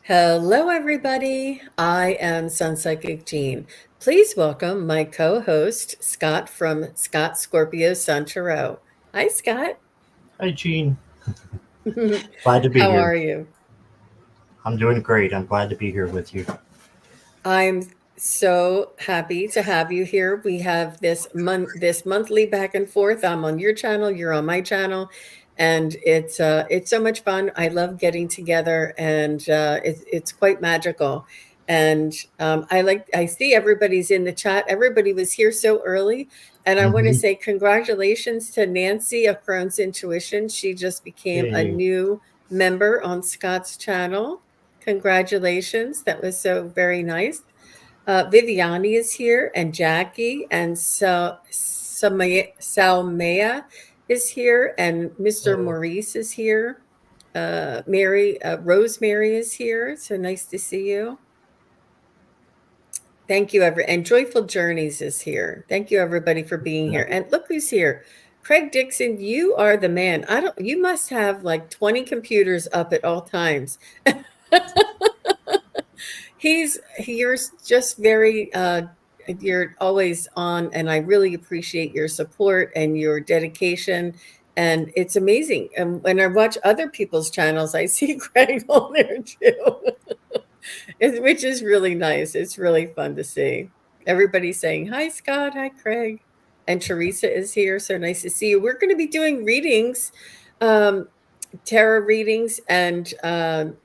Hello, everybody. I am Sunpsychic Jean. Please welcome my co-host, Scott from Scott Scorpio Sun Tarot. Hi, Scott. Hi, Gene. Glad to be How here. are you? I'm doing great. I'm glad to be here with you. I'm so happy to have you here. We have this monthly back and forth. I'm on your channel, you're on my channel, and it's so much fun. I love getting together, and it's quite magical. And I see everybody's in the chat. Everybody was here so early, and I want to Mm-hmm. say congratulations to Nancy of Crohn's Intuition. She just became a Yay. new member on Scott's channel. Congratulations. That was so very nice. Viviani is here, and Jackie, and Salmea is here, and Mr. Hello. Maurice is here. Rosemary is here. So nice to see you. Thank you, and Joyful Journeys is here. Thank you, everybody, for being here. And look who's here. Craig Dixon, you are the man. You must have like 20 computers up at all times. You're just very you're always on, and I really appreciate your support and your dedication, and it's amazing. And when I watch other people's channels, I see Craig on there too. Which is really nice. It's really fun to see everybody saying hi, Scott, hi, Craig, and Teresa is here. So nice to see you. We're going to be doing readings, um, tarot readings, and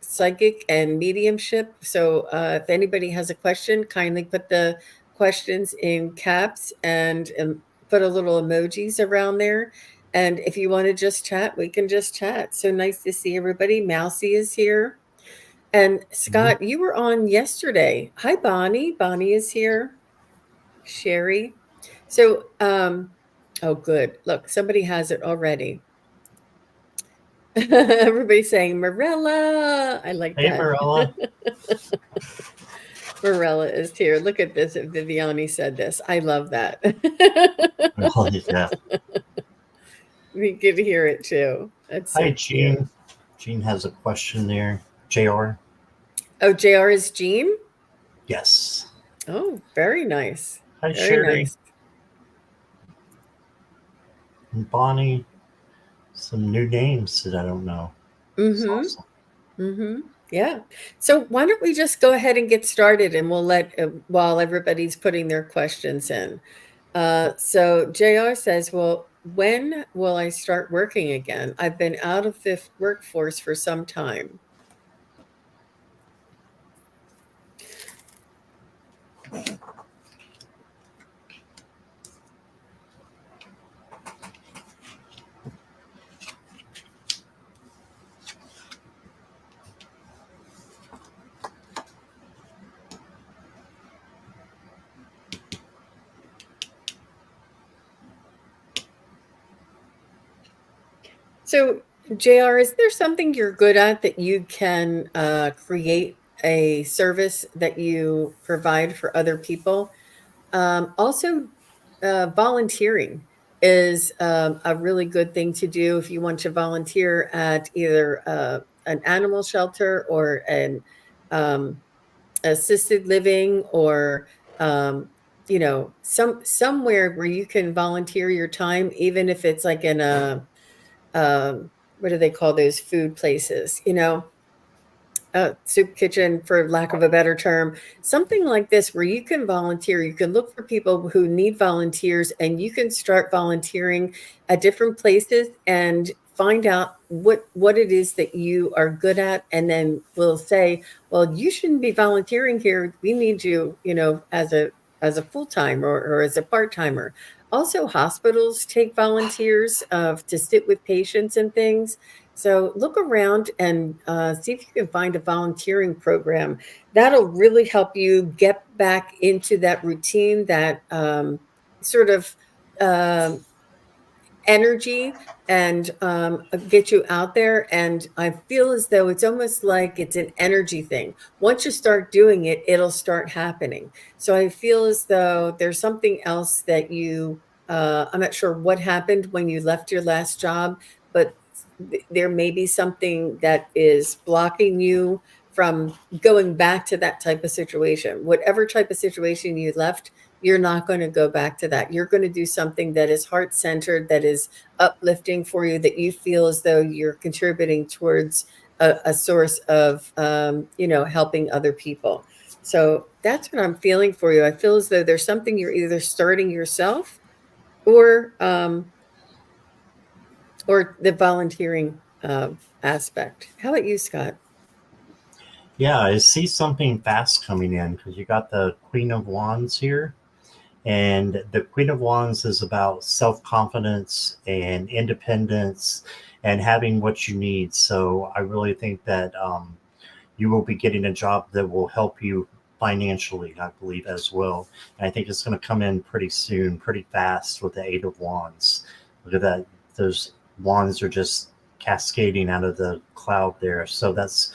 psychic and mediumship. So if anybody has a question, kindly put the questions in caps and put a little emojis around there. And if you want to just chat, we can just chat. So nice to see everybody. Mousy is here. And Mhm. Scott, you were on yesterday. Hi, Bonnie. Bonnie is here. Sherry. So, oh, good. Look, somebody has it already. Everybody's saying Marilla. I like Hey, that. Marilla. Marilla is here. Look at this. Viviani said this. I love that. Well, yeah. We could hear it too. That's Hi, so cute. Gene. Gene has a question there. JR? Oh, JR is Jean? Yes. Oh, very nice. Hi, Very Sherry. nice. And Bonnie. Some new names that I don't know. It's Mm-hmm. awesome. Mm-hmm. Yeah. So why don't we just go ahead and get started, and we'll let while everybody's putting their questions in. So JR says, well, when will I start working again? I've been out of the workforce for some time. So, JR, is there something you're good at that you can create a service that you provide for other people? Also, volunteering is a really good thing to do if you want to volunteer at either an animal shelter or an um, assisted living, or um, somewhere where you can volunteer your time, even if it's like in a what do they call those food places? Soup kitchen, for lack of a better term, something like this where you can volunteer. You can look for people who need volunteers, and you can start volunteering at different places and find out what it is that you are good at, and then we'll say, well, you shouldn't be volunteering here. We need you, as a full-time, or as a part-timer. Also, hospitals take volunteers to sit with patients and things. So look around and see if you can find a volunteering program. That'll really help you get back into that routine, that sort of um, energy, and get you out there. And I feel as though it's almost like it's an energy thing. Once you start doing it, it'll start happening. So I feel as though there's something else that I'm not sure what happened when you left your last job, but there may be something that is blocking you from going back to that type of situation. Whatever type of situation you left, you're not going to go back to that. You're going to do something that is heart-centered, that is uplifting for you, that you feel as though you're contributing towards a source of, helping other people. So that's what I'm feeling for you. I feel as though there's something you're either starting yourself or the volunteering aspect. How about you, Scott? Yeah, I see something fast coming in because you got the Queen of Wands here. And the Queen of Wands is about self confidence and independence and having what you need. So I really think that you will be getting a job that will help you financially, I believe, as well. And I think it's going to come in pretty soon, pretty fast with the Eight of Wands. Look at that. Those wands are just cascading out of the cloud there. So that's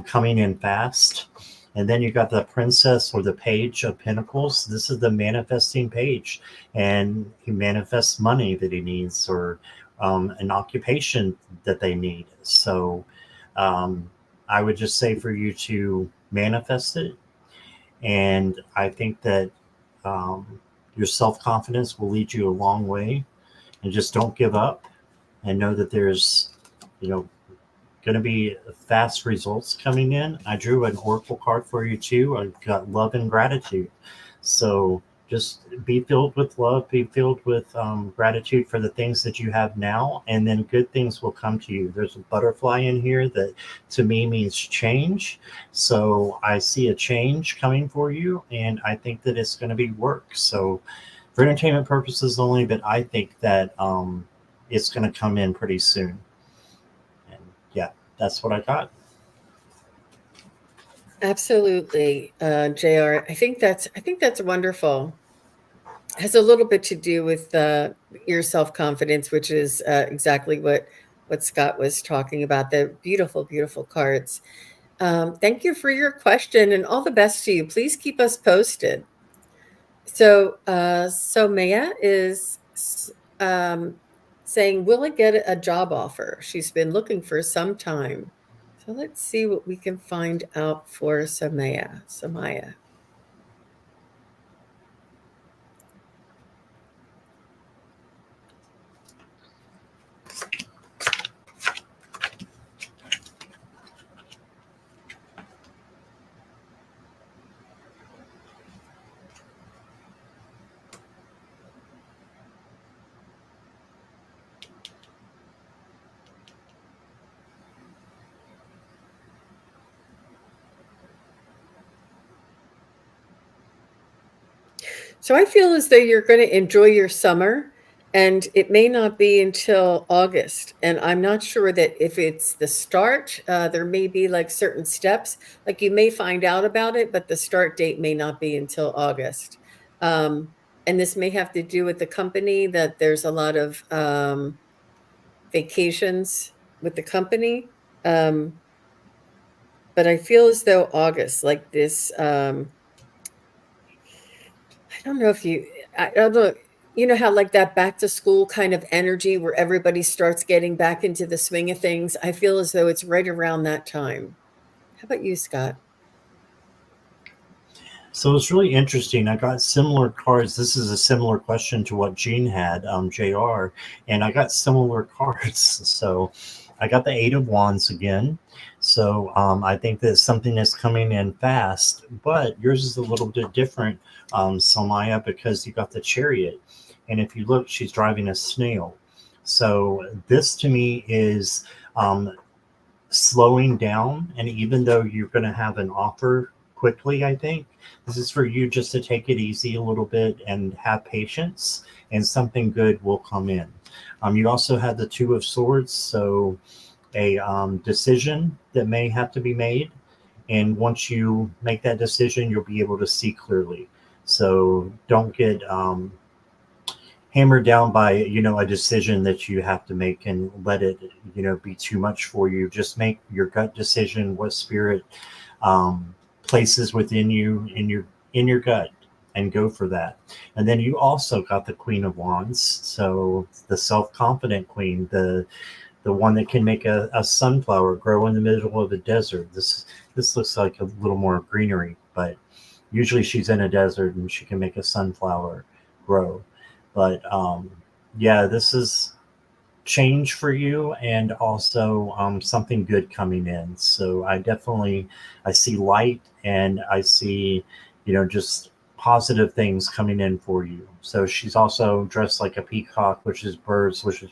coming in fast. And then you got the Princess or the Page of Pentacles. This is the manifesting page. And he manifests money that he needs or an occupation that they need. So I would just say for you to manifest it. And I think that your self confidence will lead you a long way. And just don't give up and know that there's, you know, going to be fast results coming in. I drew an oracle card for you too. I've got love and gratitude. So just be filled with love, be filled with gratitude for the things that you have now, and then good things will come to you. There's a butterfly in here that to me means change. So I see a change coming for you, and I think that it's going to be work. So for entertainment purposes only, but I think that it's going to come in pretty soon. And yeah, that's what I got. Absolutely, JR. I think that's wonderful. Has a little bit to do with your self confidence, which is exactly what Scott was talking about. The beautiful, beautiful cards. Thank you for your question, and all the best to you. Please keep us posted. So Maya is um, saying, "Will I get a job offer?" She's been looking for some time. So let's see what we can find out for Samaya. So I feel as though you're going to enjoy your summer, and it may not be until August. And I'm not sure that if it's the start, there may be like certain steps, like you may find out about it, but the start date may not be until August. Um, and this may have to do with the company, that there's a lot of vacations with the company. Um, but I feel as though August, like this, I don't know if I don't know. You know how like that back to school kind of energy where everybody starts getting back into the swing of things? I feel as though it's right around that time. How about you, Scott? So it's really interesting. I got similar cards. This is a similar question to what Gene had, JR, and I got similar cards. So I got the Eight of Wands again. So I think that something is coming in fast, but yours is a little bit different, Samaya, because you got the Chariot. And if you look, she's driving a snail. So this to me is slowing down. And even though you're going to have an offer quickly, I think this is for you just to take it easy a little bit and have patience, and something good will come in. You also have the Two of Swords, so a decision that may have to be made. And once you make that decision, you'll be able to see clearly. So don't get hammered down by a decision that you have to make and let it be too much for you. Just make your gut decision, what spirit places within you in your gut, and go for that. And then you also got the Queen of Wands, so the self-confident queen, the the one that can make a sunflower grow in the middle of a desert. This looks like a little more greenery, but usually she's in a desert and she can make a sunflower grow. But yeah, this is change for you, and also something good coming in. So I see light, and I see, just positive things coming in for you. So she's also dressed like a peacock, which is birds, which is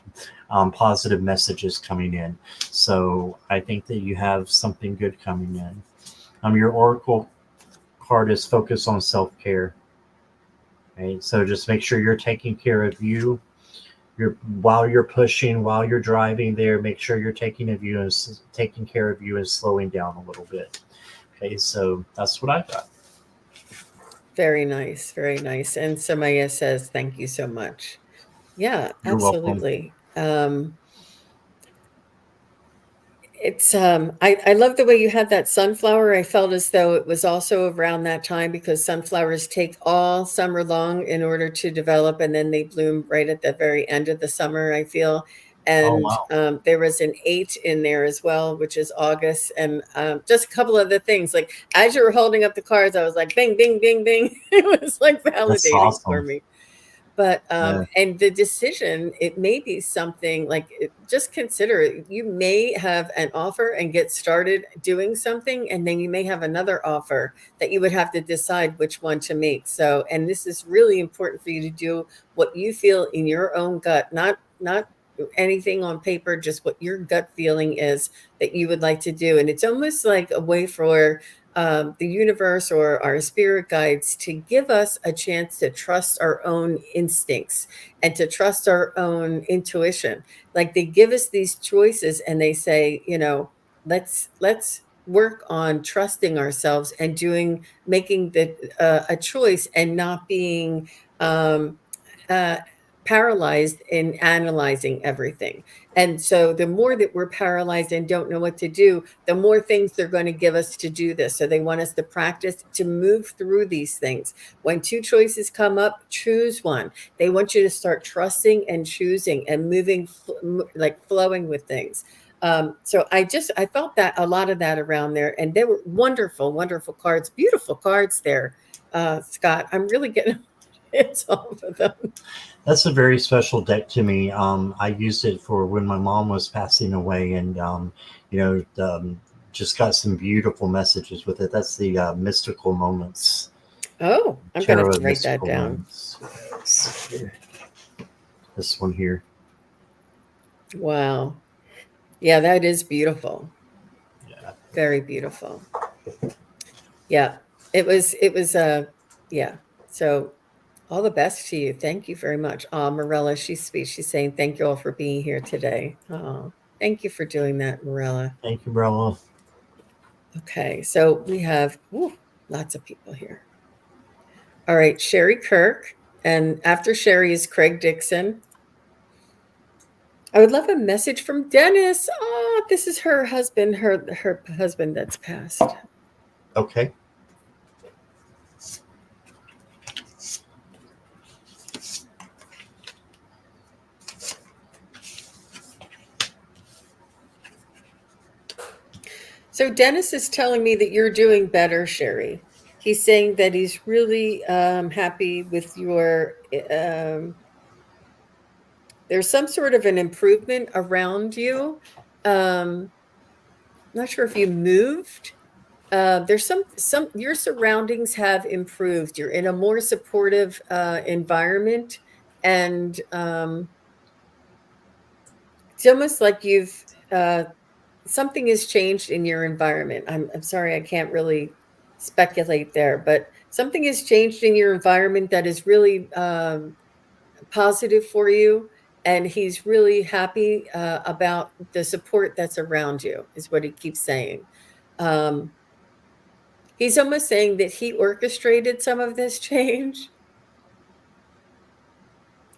positive messages coming in. So I think that you have something good coming in. Your oracle card is focused on self-care. Right? So just make sure you're taking care of you. While you're pushing, while you're driving there, make sure you're taking care of you and slowing down a little bit. Okay, so that's what I got. Very nice, very nice. And Samaya says, thank you so much. Yeah, You're welcome. absolutely. It's I love the way you had that sunflower. I felt as though it was also around that time because sunflowers take all summer long in order to develop, and then they bloom right at the very end of the summer, I feel. Oh And wow, there was an 8 in there as well, which is August. And just a couple of the things, like as you were holding up the cards, I was like, bing, bing, bing, bing. It was like that's validating for awesome. me. But Yeah. and the decision, it may be something like just consider it. You may have an offer and get started doing something, and then you may have another offer that you would have to decide which one to make. So, and this is really important for you to do what you feel in your own gut, not anything on paper, just what your gut feeling is that you would like to do. And it's almost like a way for the universe or our spirit guides to give us a chance to trust our own instincts and to trust our own intuition. Like they give us these choices and they say, let's work on trusting ourselves and making a choice and not being um, uh, paralyzed in analyzing everything. And so the more that we're paralyzed and don't know what to do, the more things they're going to give us to do this. So they want us to practice to move through these things. When two choices come up, choose one. They want you to start trusting and choosing and moving, like flowing with things. So I felt that a lot of that around there, and they were wonderful, wonderful cards, beautiful cards there, Scott. I'm really getting hits off of them. That's a very special deck to me. I used it for when my mom was passing away, and you know, just got some beautiful messages with it. That's the Mystical Moments Oh, I'm going to have Tarot to of write that Mystical down. Moments. Let's see here. This one here. Wow. Yeah, that is beautiful. Yeah. Very beautiful. Yeah. It was yeah. So all the best to you. Thank you very much. Morella, she's sweet. She's saying thank you all for being here today. Oh, thank you for doing that, Morella. Thank you, Bella. Okay, so we have lots of people here. All right, Sherry Kirk, and after Sherry is Craig Dixon. I would love a message from Dennis. Oh, this is her husband, her husband that's passed. Okay. So Dennis is telling me that you're doing better, Sherry. He's saying that he's really happy with your. There's some sort of an improvement around you. Not sure if you moved. There's some your surroundings have improved. You're in a more supportive environment, and it's almost like you've something has changed in your environment. I'm sorry, I can't really speculate there, but something has changed in your environment that is really positive for you. And he's really happy about the support that's around you, is what he keeps saying. Um, he's almost saying that he orchestrated some of this change.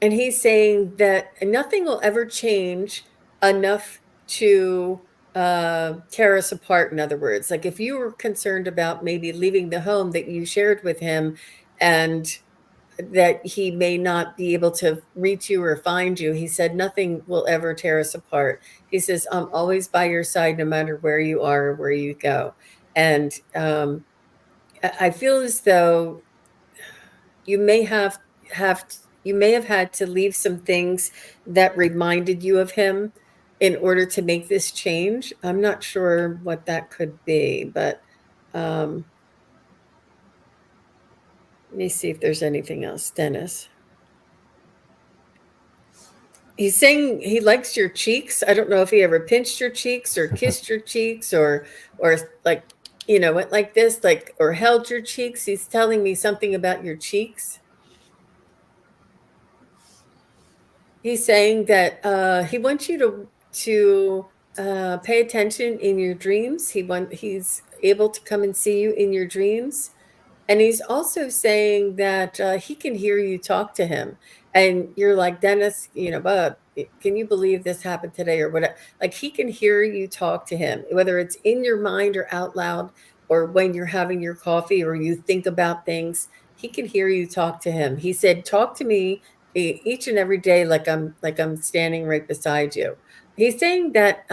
And he's saying that nothing will ever change enough to tear us apart. In other words, like if you were concerned about maybe leaving the home that you shared with him, and that he may not be able to reach you or find you. He said, nothing will ever tear us apart. He says, I'm always by your side, no matter where you are or where you go. And I feel as though you may you may have had to leave some things that reminded you of him in order to make this change. I'm not sure what that could be, but um, let me see if there's anything else. Dennis. He's saying he likes your cheeks. I don't know if he ever pinched your cheeks or kissed your cheeks or like, went like this, like, or held your cheeks. He's telling me something about your cheeks. He's saying that he wants you to pay attention in your dreams. He's able to come and see you in your dreams. And he's also saying that he can hear you talk to him. And you're like, Dennis, Bub, can you believe this happened today or whatever? Like he can hear you talk to him, whether it's in your mind or out loud, or when you're having your coffee or you think about things, he can hear you talk to him. He said, talk to me each and every day like I'm standing right beside you. He's saying that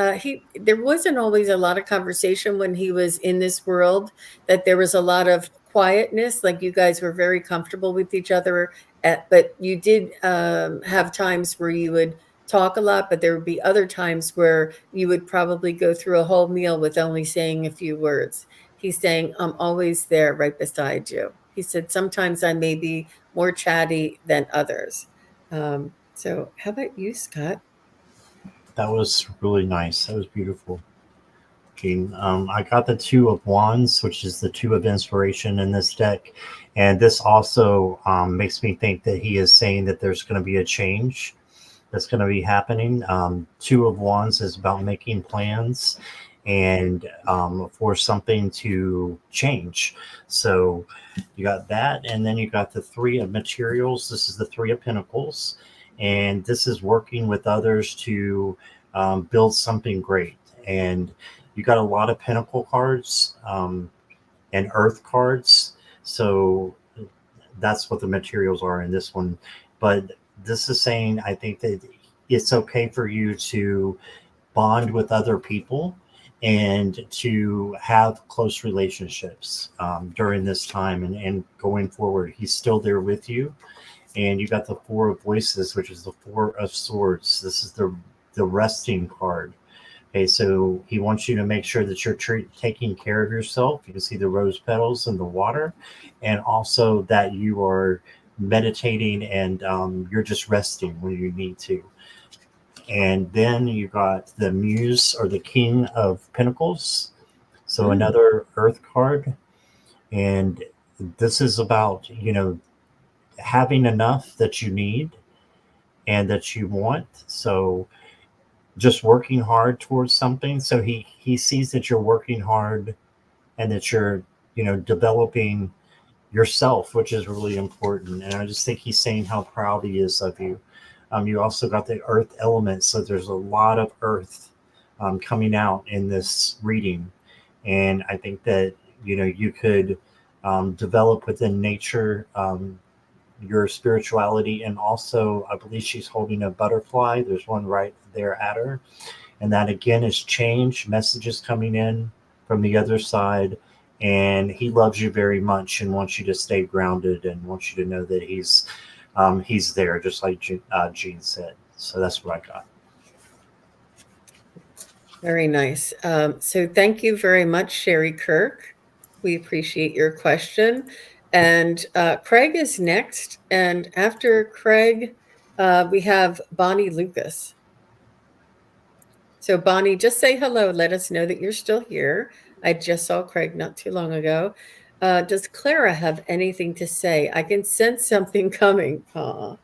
there wasn't always a lot of conversation when he was in this world, that there was a lot of quietness, like you guys were very comfortable with each other, but you did have times where you would talk a lot, but there would be other times where you would probably go through a whole meal with only saying a few words. He's saying, I'm always there right beside you. He said, sometimes I may be more chatty than others. So how about you, Scott? That was really nice. That was beautiful, Gene. I got the Two of Wands, which is the Two of Inspiration in this deck. And this also makes me think that he is saying that there's going to be a change that's going to be happening. Two of Wands is about making plans and for something to change. So you got that, and then you got the Three of Materials. This is the Three of Pentacles, and this is working with others to build something great. And you got a lot of Pentacle cards and Earth cards. So that's what the materials are in this one. But this is saying, I think that it's okay for you to bond with other people and to have close relationships during this time and going forward. He's still there with you. And you got the Four of Voices, which is the Four of Swords. This is the resting card. Okay, so he wants you to make sure that you're taking care of yourself. You can see the rose petals in the water, and also that you are meditating and you're just resting when you need to. And then you got the Muse or the King of Pentacles. So another Earth card. And this is about, having enough that you need and that you want. So just working hard towards something. So he sees that you're working hard and that you're developing yourself, which is really important. And I just think he's saying how proud he is of you. You also got the earth element, so there's a lot of earth coming out in this reading. And I think that you could develop within nature your spirituality. And also I believe she's holding a butterfly. There's one right there at her, and that again is change, messages coming in from the other side. And he loves you very much and wants you to stay grounded and wants you to know that he's there, just like Gene said. So that's what I got. Very nice. So thank you very much, Sherry Kirk. We appreciate your question. And Craig is next. And after Craig, we have Bonnie Lucas. So Bonnie, just say hello. Let us know that you're still here. I just saw Craig not too long ago. Does Clara have anything to say? I can sense something coming. Aw.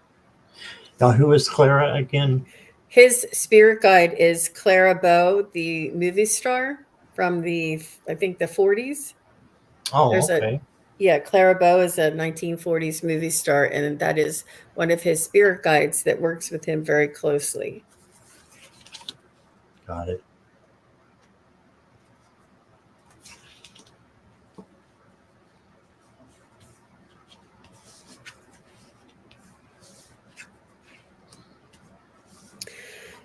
Now, who is Clara again? His spirit guide is Clara Bow, the movie star from I think the 40s. Oh, There's a okay. Yeah, Clara Bow is a 1940s movie star, and that is one of his spirit guides that works with him very closely. Got it.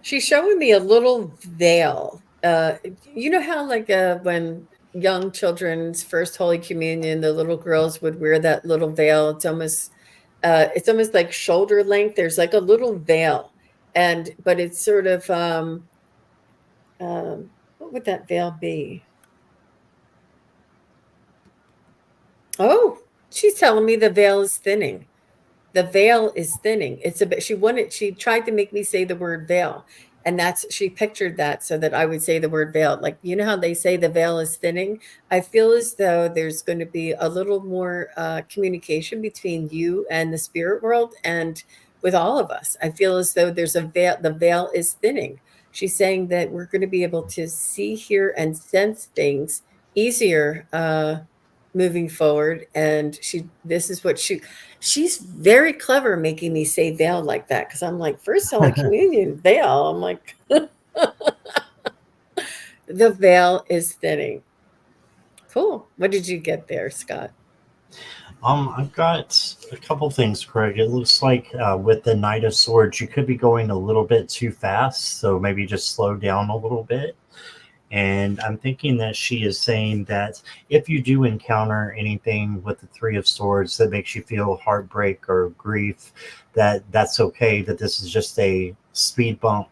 She's showing me a little veil. You know how, like, when young children's first Holy Communion, the little girls would wear that little veil. It's almost like shoulder length. There's like a little veil, and but it's sort of what would that veil be? Oh, she's telling me the veil is thinning. The veil is thinning. It's a bit, she tried to make me say the word veil. And she pictured that so that I would say the word veil. Like, you know how they say the veil is thinning? I feel as though there's going to be a little more communication between you and the spirit world and with all of us. I feel as though there's a veil, the veil is thinning. She's saying that we're going to be able to see, hear, and sense things easier moving forward. And this is what she's very clever making me say veil like that, because I'm like, first Holy Communion, veil. I'm like, the veil is thinning. Cool. What did you get there, Scott? I've got a couple things, Craig. It looks like with the Knight of Swords, you could be going a little bit too fast, so maybe just slow down a little bit. And I'm thinking that she is saying that if you do encounter anything with the Three of Swords that makes you feel heartbreak or grief, that's okay, that this is just a speed bump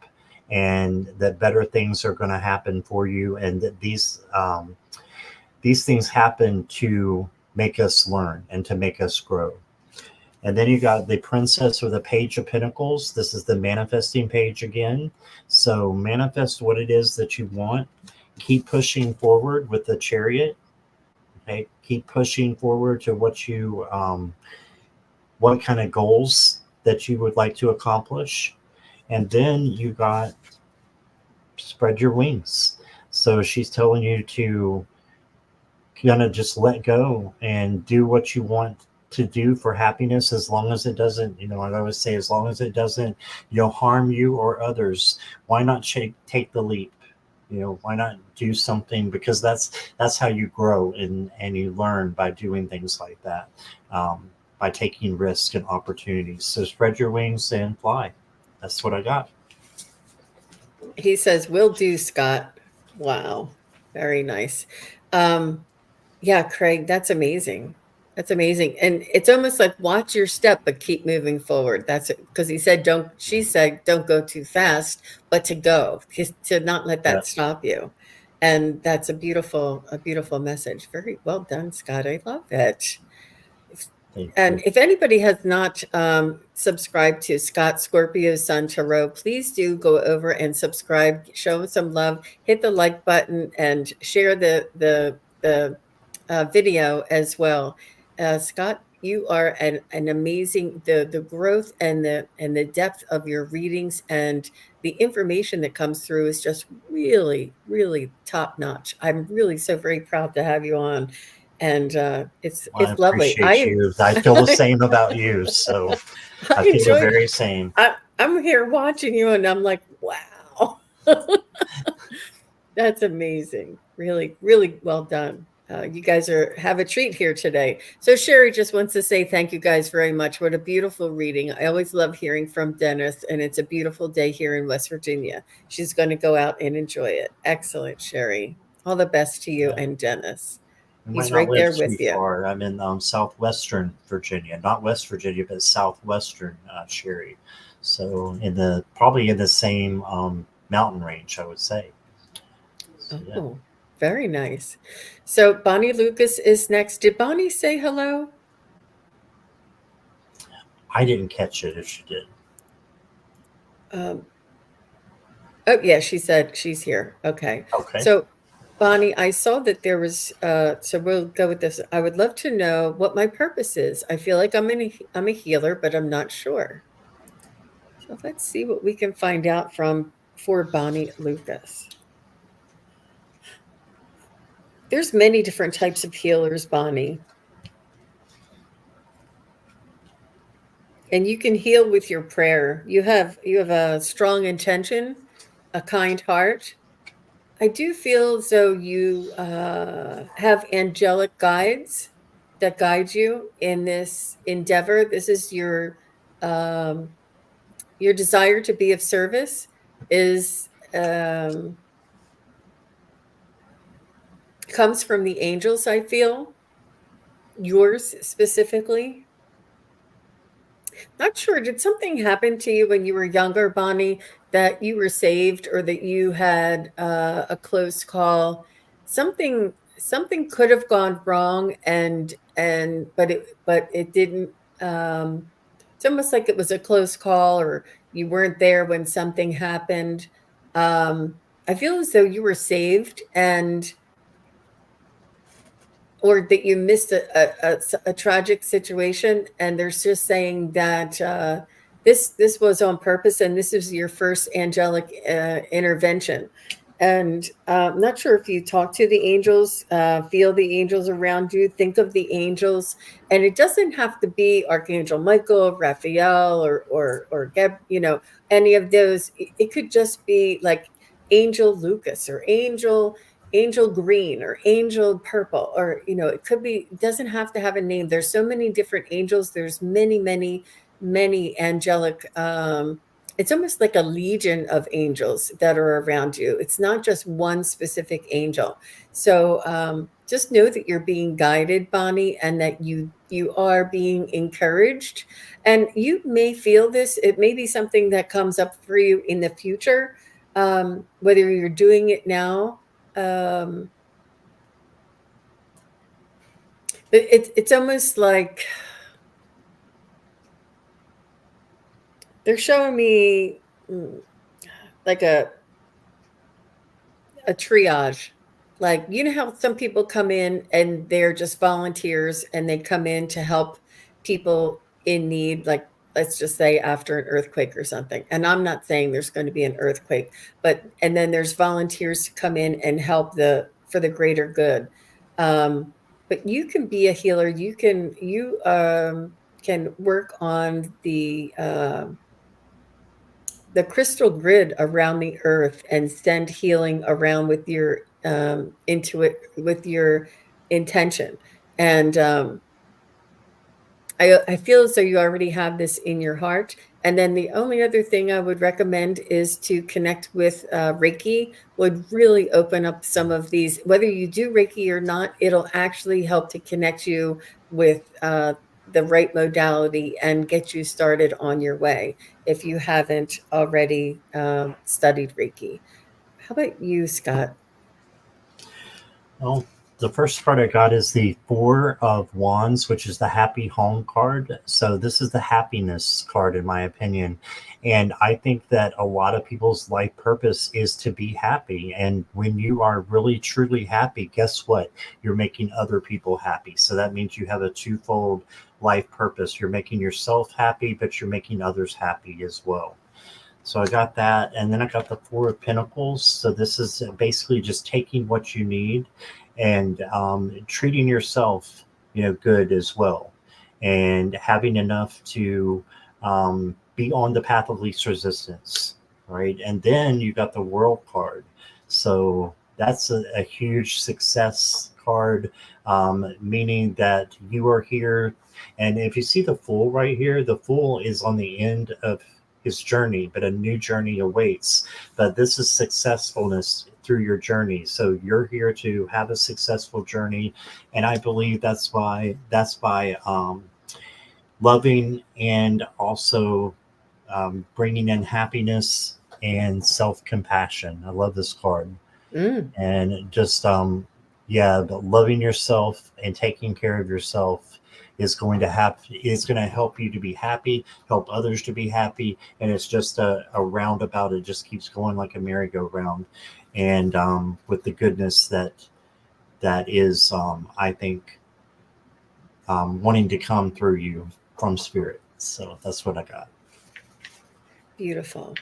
and that better things are going to happen for you, and that these things happen to make us learn and to make us grow. And then you got the Princess or the Page of Pentacles. This is the manifesting page again. So manifest what it is that you want. Keep pushing forward with the Chariot. Okay, keep pushing forward to what kind of goals that you would like to accomplish. And then you got spread your wings. So she's telling you to kind of just let go and do what you want to do for happiness, as long as it doesn't, I always say, as long as it doesn't, harm you or others. Why not take the leap? Why not do something? Because that's how you grow and you learn, by doing things like that, by taking risks and opportunities. So spread your wings and fly. That's what I got. He says, "Will do, Scott." Wow. Very nice. Yeah, Craig, that's amazing. That's amazing. And it's almost like, watch your step, but keep moving forward. That's it. Because she said, don't go too fast, but to go, to not let that Yes. stop you. And that's a beautiful message. Very well done, Scott. I love it. Thank And you. if anybody has not subscribed to Scott Scorpio Sun Tarot, please do go over and subscribe. Show him some love. Hit the like button and share the video as well. Scott, you are an amazing, the growth and the depth of your readings and the information that comes through is just really, really top notch. I'm really so very proud to have you on, and I it's lovely. appreciate you. I feel the same about you. So I I feel the enjoy. very same. I'm here watching you, and I'm like, wow. That's amazing. Really, really well done. You guys have a treat here today. So Sherry just wants to say thank you guys very much. What a beautiful reading. I always love hearing from Dennis, and it's a beautiful day here in West Virginia. She's going to go out and enjoy it. Excellent, Sherry. All the best to you Yeah. and Dennis. We might He's not right live there too with you. far. I'm in southwestern Virginia, not West Virginia, but southwestern Sherry. So probably in the same mountain range, I would say. So, yeah. Oh, very nice. So Bonnie Lucas is next. Did Bonnie say hello? I didn't catch it if she did. Um, oh, yeah, she said she's here. Okay. Okay. So, Bonnie, I saw that there was, so we'll go with this. I would love to know what my purpose is. I feel like I'm a healer, but I'm not sure. So let's see what we can find out for Bonnie Lucas. There's many different types of healers, Bonnie. And you can heal with your prayer. You have a strong intention, a kind heart. I do feel as though you have angelic guides that guide you in this endeavor. This is your desire to be of service. is comes from the angels, I feel. Yours specifically. Not sure. Did something happen to you when you were younger, Bonnie, that you were saved or that you had a close call? Something could have gone wrong, and but it didn't. It's almost like it was a close call, or you weren't there when something happened. I feel as though you were saved, and or that you missed a tragic situation, and there's just saying that this was on purpose, and this is your first angelic intervention. And I'm not sure if you talk to the angels, feel the angels around you, think of the angels, and it doesn't have to be Archangel Michael, Raphael, or Geb, any of those. It could just be like Angel Lucas or Angel Green or Angel Purple, or it could be, it doesn't have to have a name. There's so many different angels. There's many angelic, it's almost like a legion of angels that are around you. It's not just one specific angel. So just know that you're being guided, Bonnie, and that you are being encouraged. And you may feel this. It may be something that comes up for you in the future, whether you're doing it now. um but it's almost like they're showing me, like a triage. Like, you know how some people come in and they're just volunteers and they come in to help people in need, like, let's just say after an earthquake or something. And I'm not saying there's going to be an earthquake, but and then there's volunteers to come in and help for the greater good. But you can be a healer. You can work on the crystal grid around the earth and send healing around with your with your intention. And I feel as though you already have this in your heart. And then the only other thing I would recommend is to connect with Reiki. Would really open up some of these. Whether you do Reiki or not, it'll actually help to connect you with the right modality and get you started on your way if you haven't already studied Reiki. How about you, Scott? Well, the first card I got is the Four of Wands, which is the Happy Home card. So this is the happiness card, in my opinion. And I think that a lot of people's life purpose is to be happy. And when you are really, truly happy, guess what? You're making other people happy. So that means you have a twofold life purpose. You're making yourself happy, but you're making others happy as well. So I got that, and then I got the Four of Pentacles. So this is basically just taking what you need and treating yourself, good as well, and having enough to be on the path of least resistance, right? And then you got the World card. So that's a huge success card, meaning that you are here. And if you see the Fool right here, the Fool is on the end of his journey, but a new journey awaits. But this is successfulness through your journey. So you're here to have a successful journey, and I believe that's by loving and also bringing in happiness and self compassion. I love this card, Mm, and just yeah, but loving yourself and taking care of yourself is going to help you to be happy, help others to be happy, and it's just a roundabout. It just keeps going like a merry-go-round, and with the goodness that is, I think, wanting to come through you from spirit. So that's what I got. beautiful.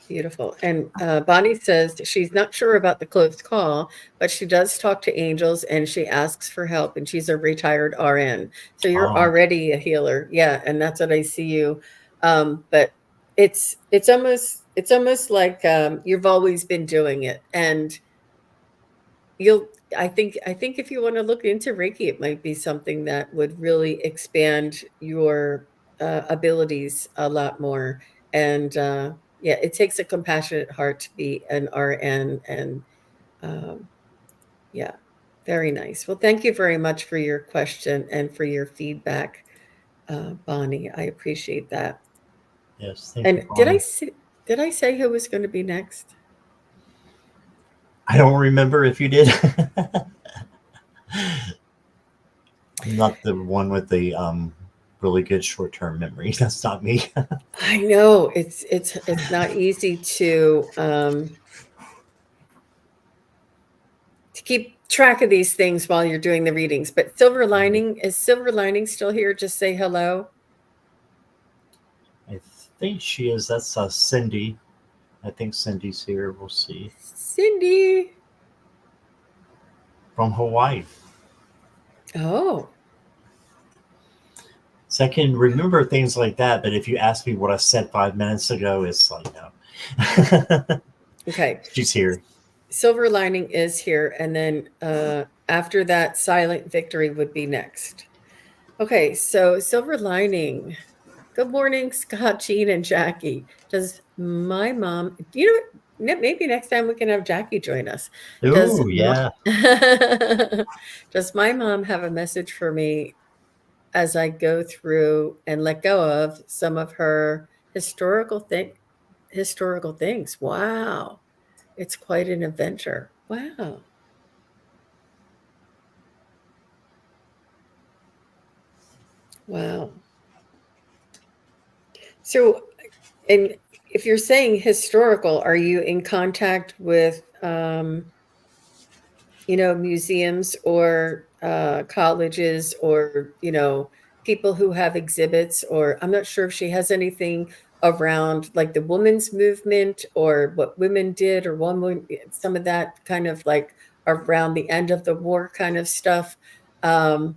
Beautiful. And Bonnie says she's not sure about the close call, but she does talk to angels and she asks for help, and she's a retired RN. So you're Oh, already a healer. Yeah, and that's what I see you. But it's almost like you've always been doing it. And you'll I think if you want to look into Reiki, it might be something that would really expand your abilities a lot more. And yeah, it takes a compassionate heart to be an RN. And um, yeah, very nice. Well, thank you very much for your question and for your feedback, Bonnie. I appreciate that. Yes, thank you, And Bonnie. did I say who was going to be next? I don't remember if you did. I'm not the one with the really good short term memory. That's not me. I know it's not easy to keep track of these things while you're doing the readings. But Silver Lining still here? Just say hello. I think she is. That's Cindy. I think Cindy's here. We'll see. Cindy. From Hawaii. Oh, So I can remember things like that, but if you ask me what I said 5 minutes ago, it's like no. okay. She's here. Silver Lining is here, and then after that, Silent Victory would be next. Okay, so Silver Lining. Good morning, Scott, Jean, and Jackie. Does my mom, maybe next time we can have Jackie join us. Does Ooh, yeah. does my mom have a message for me as I go through and let go of some of her historical things? Wow. It's quite an adventure. Wow. Wow. So, and if you're saying historical, are you in contact with, museums or colleges or, people who have exhibits? Or I'm not sure if she has anything around like the women's movement or what women did or some of that kind of like around the end of the war kind of stuff. Um,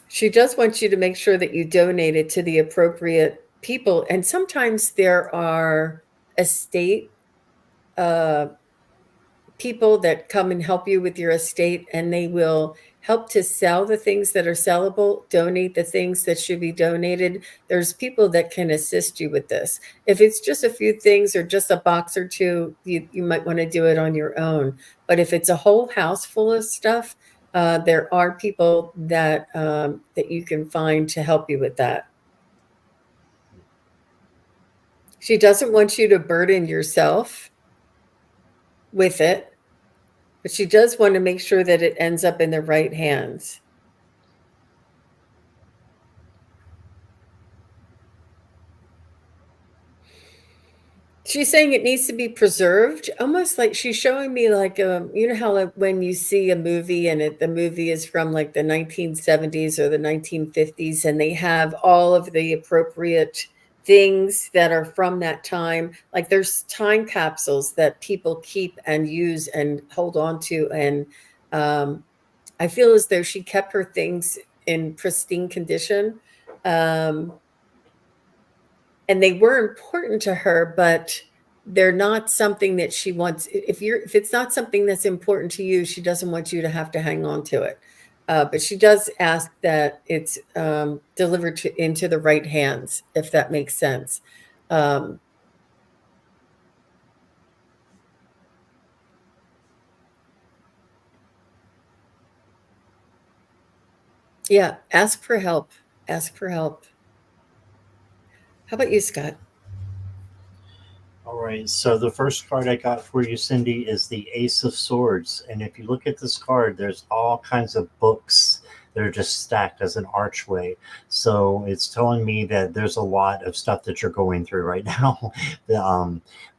She does want you to make sure that you donate it to the appropriate people. And sometimes there are estate uh, people that come and help you with your estate, and they will help to sell the things that are sellable, donate the things that should be donated. There's people that can assist you with this. If it's just a few things or just a box or two, you might want to do it on your own. But if it's a whole house full of stuff, there are people that you can find to help you with that. She doesn't want you to burden yourself with it, but she does want to make sure that it ends up in the right hands. She's saying it needs to be preserved, almost like she's showing me like how like when you see a movie and the movie is from like the 1970s or the 1950s, and they have all of the appropriate things that are from that time. Like there's time capsules that people keep and use and hold on to, and um, I feel as though she kept her things in pristine condition. Um, and they were important to her, but they're not something that she wants. If it's not something that's important to you, she doesn't want you to have to hang on to it. But she does ask that it's delivered into the right hands, if that makes sense. Um, yeah, ask for help. Ask for help. How about you, Scott? All right. So the first card I got for you, Cindy, is the Ace of Swords. And if you look at this card, there's all kinds of books that are just stacked as an archway. So it's telling me that there's a lot of stuff that you're going through right now,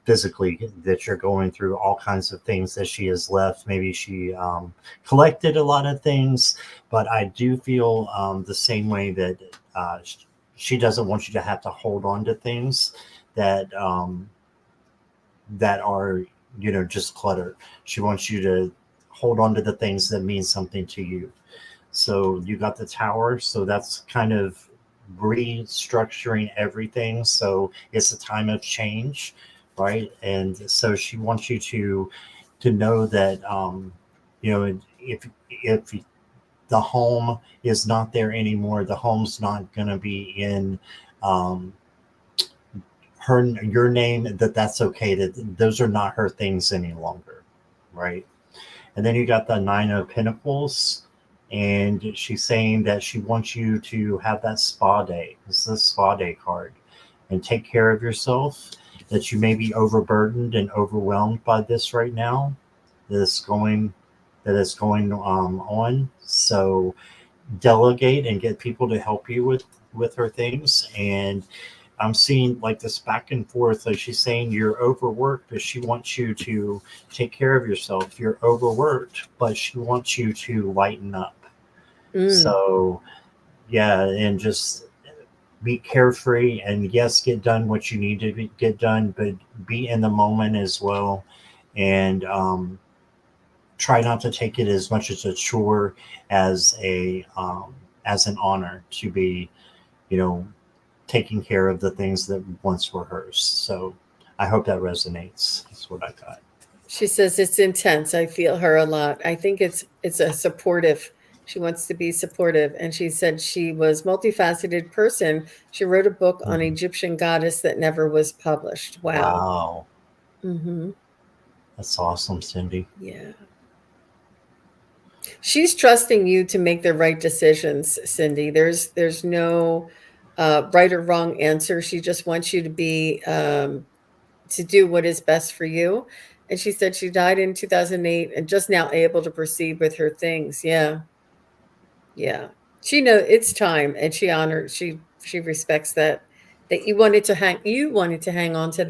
physically, that you're going through all kinds of things that she has left. Maybe she collected a lot of things, but I do feel the same way that she doesn't want you to have to hold on to things that that are just clutter. She wants you to hold on to the things that mean something to you. So you got the tower, so that's kind of restructuring everything. So it's a time of change, right? And so she wants you to know that if the home is not there anymore, the home's not going to be in um, her your name, that's okay, that those are not her things any longer, right? And then you got the Nine of Pentacles, and she's saying that she wants you to have that spa day. This is the spa day card, and take care of yourself. That you may be overburdened and overwhelmed by this right now. That is going on. So delegate and get people to help you with her things. And I'm seeing like this back and forth. Like she's saying you're overworked, but she wants you to take care of yourself. You're overworked, but she wants you to lighten up. Mm. So yeah, and just be carefree, and yes, get done what you need to get done, but be in the moment as well. And try not to take it as much as a chore as an honor to be, you know, taking care of the things that once were hers. So I hope that resonates. That's what I got. She says it's intense. I feel her a lot. I think it's a supportive. She wants to be supportive, and she said she was multifaceted person. She wrote a book on Mhm. Egyptian goddess that never was published. Wow. Wow. Hmm. That's awesome, Cindy. Yeah. She's trusting you to make the right decisions, Cindy. There's no right or wrong answer. She just wants you to do what is best for you. And she said she died in 2008 and just now able to proceed with her things. Yeah. Yeah. She knows it's time, and she respects that you wanted to hang on to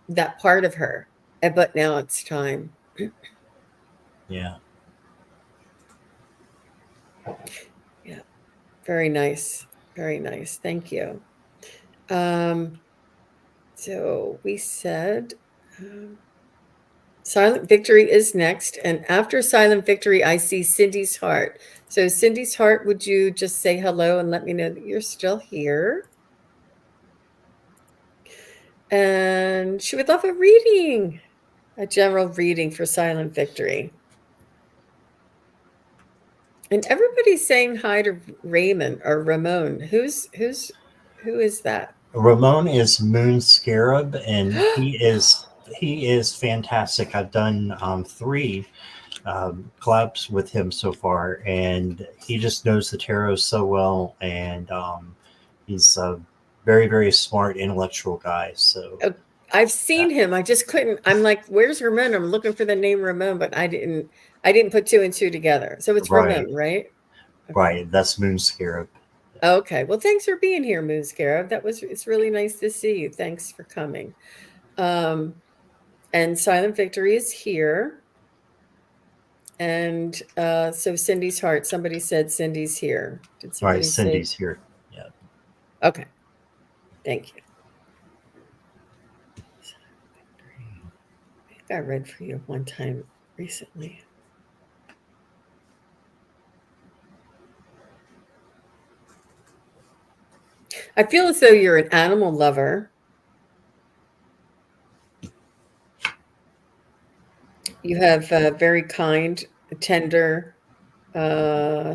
that part of her. But now it's time. Yeah. Yeah. Very nice. Very nice. Thank you. Um so we said Silent Victory is next. And after Silent Victory, I see Cindy's Heart. So, Cindy's Heart, would you just say hello and let me know that you're still here? And she would love a general reading for Silent Victory. And everybody's saying hi to Raymond or Ramon. Who is that? Ramon is Moon Scarab, and he is fantastic. I've done three collabs with him so far, and he just knows the tarot so well, and he's a very very smart intellectual guy. So Oh, I've uh, seen him. I just couldn't. I'm like, where's Ramon? I'm looking for the name Ramon, but I didn't put two and two together. So it's right, Ramon, right? Okay. right, that's Moon Scarab. Okay. Well, thanks for being here, Moon Scarab. It's really nice to see you. Thanks for coming. Um, and Silent Victory is here. And so Cindy's Heart, somebody said Cindy's here. Did Right, somebody say? Cindy's here. Yeah, Okay. Thank you. I think I read for you one time recently. I feel as though you're an animal lover. You have very kind, tender,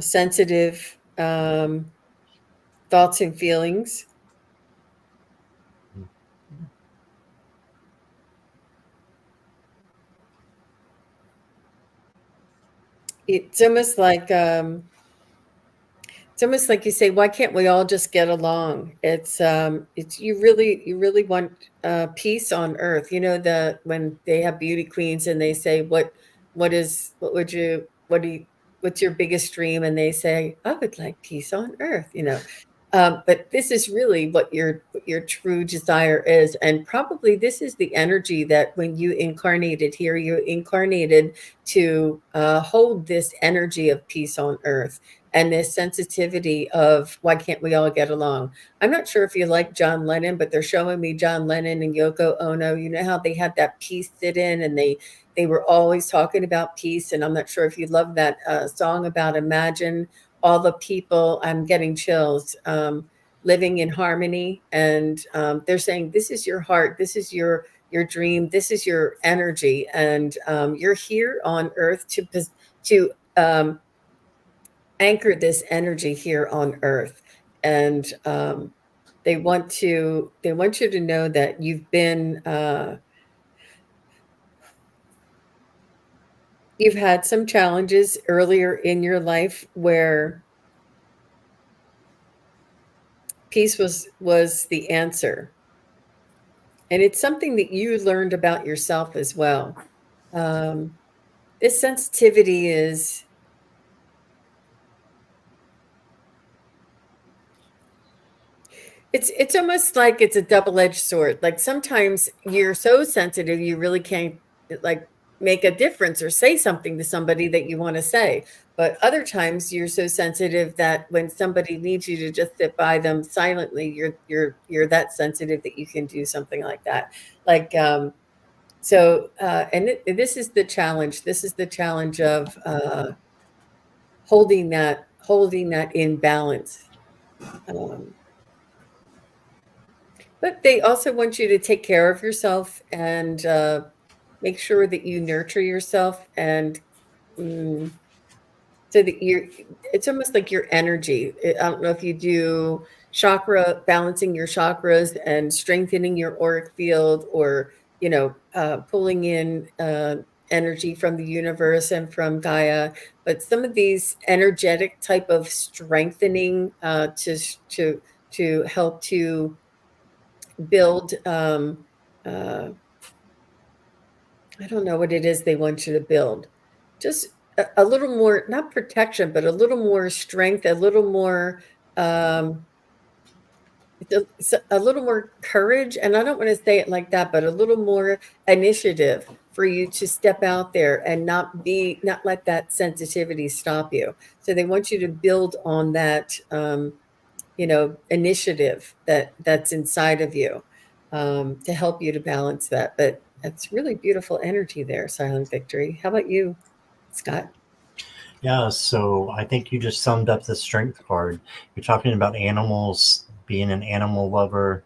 sensitive thoughts and feelings. It's almost like you say, why can't we all just get along? It's you really want peace on earth. You know, when they have beauty queens and they say, what would you what do you what's your biggest dream? And they say, I would like peace on earth. But this is really what your true desire is, and probably this is the energy that when you incarnated here, you incarnated to hold this energy of peace on earth and this sensitivity of why can't we all get along. I'm not sure if you like John Lennon, but they're showing me John Lennon and Yoko Ono. You know how they had that peace sit in, and they were always talking about peace. And I'm not sure if you love that song about Imagine all the people. I'm getting chills, living in harmony. And they're saying this is your heart, this is your dream, this is your energy, and you're here on earth to anchor this energy here on earth. And They want you to know that you've had some challenges earlier in your life where peace was the answer. And it's something that you learned about yourself as well. Um, this sensitivity is it's almost like it's a double-edged sword. Like sometimes you're so sensitive you really can't like make a difference or say something to somebody that you want to say. But other times you're so sensitive that when somebody needs you to just sit by them silently, you're that sensitive that you can do something like that. Like this is the challenge. This is the challenge of holding that in balance. Um, But they also want you to take care of yourself and make sure that you nurture yourself and mm, so that it's almost like your energy. I don't know if you do chakra, balancing your chakras and strengthening your auric field or, pulling in energy from the universe and from Gaia. But some of these energetic type of strengthening to help to build uh, I don't know what it is they want you to build. Just a little more, not protection, but a little more strength, a little more um a little more courage. And I don't want to say it like that, but a little more initiative for you to step out there and not let that sensitivity stop you. So they want you to build on that initiative that's inside of you to help you to balance that. But it's really beautiful energy there, Silent Victory. How about you, Scott? Yeah, so I think you just summed up the strength card. You're talking about animals, being an animal lover.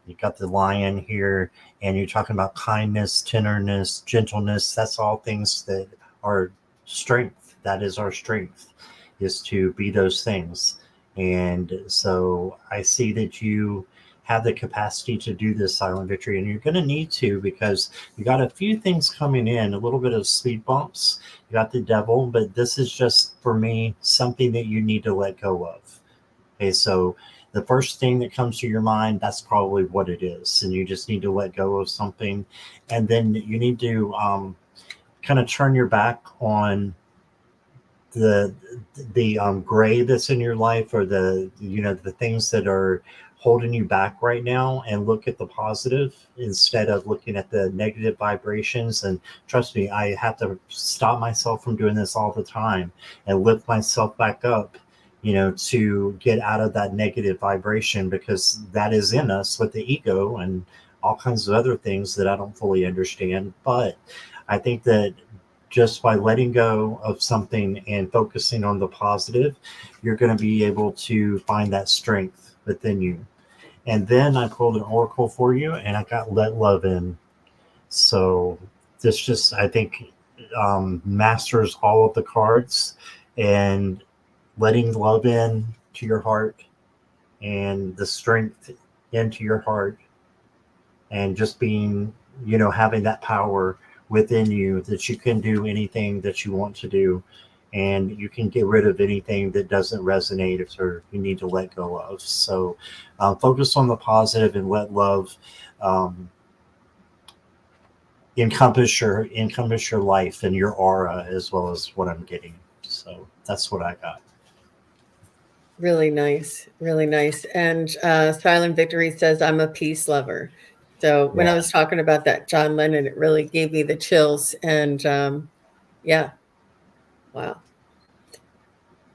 You got the lion here, and you're talking about kindness, tenderness, gentleness. That's all things that are strength. That is our strength, is to be those things. And so I see that you have the capacity to do this, Silent Victory, and you're going to need to, because you got a few things coming in, a little bit of speed bumps. You got the devil, but this is just, for me, something that you need to let go of. Okay, so the first thing that comes to your mind, that's probably what it is. And you just need to let go of something. And then you need to kind of turn your back on the gray that's in your life, or the things that are holding you back right now, and look at the positive instead of looking at the negative vibrations. And trust me, I have to stop myself from doing this all the time and lift myself back up, to get out of that negative vibration, because that is in us with the ego and all kinds of other things that I don't fully understand. But I think that just by letting go of something and focusing on the positive, you're going to be able to find that strength within you. And then I pulled an oracle for you, and I got let love in. So this just, I think, masters all of the cards, and letting love in to your heart, and the strength into your heart, and just being, having that power within you that you can do anything that you want to do, and you can get rid of anything that doesn't resonate or you need to let go of. So focus on the positive and let love um, encompass your life and your aura, as well as what I'm getting. So that's what I got. Really nice, really nice. And Silent Victory says, I'm a peace lover. So when I Yeah. was talking about that John Lennon, it really gave me the chills. And yeah, wow.